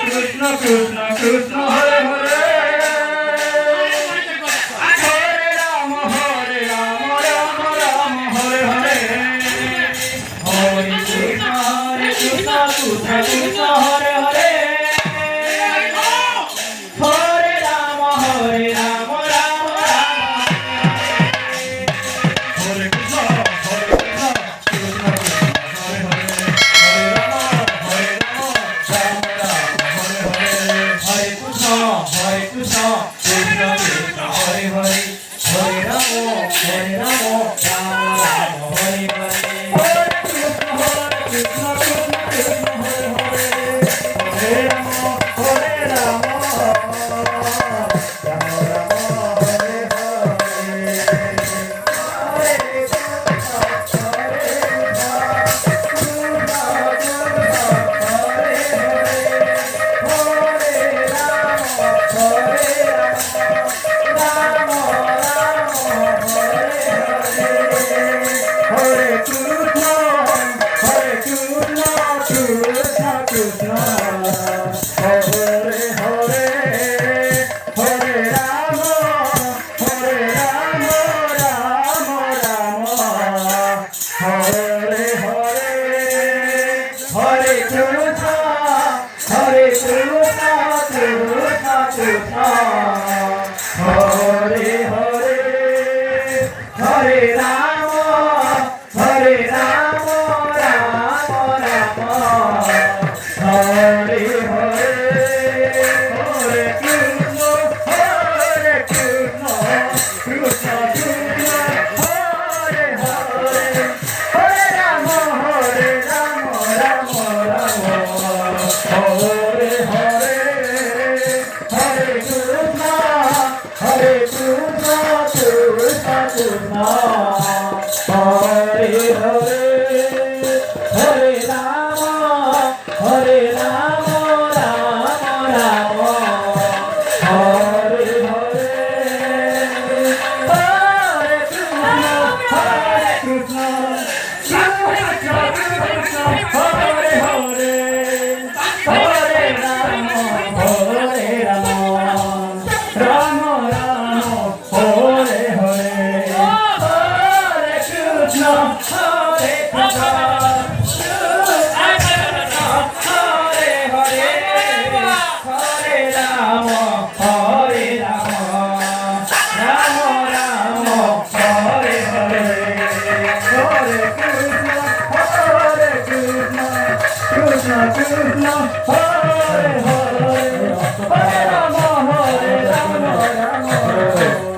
Krishna Krishna Hare Hare Hare Rama Rama Rama Hare Hare Hare Krishna Krishna Krishna Hare Hare Hare Rama Rama Rama Hare Krishna Krishna Krishna Hare Hare Hare Rama Rama Rama Hare Krishna Krishna Krishna Hare Hare Hare Rama Rama Hare Hare Hare Krishna Krishna Krishna Hare Hare Hare Rama Rama Hare Hare Rama Hare Rama Rama Rama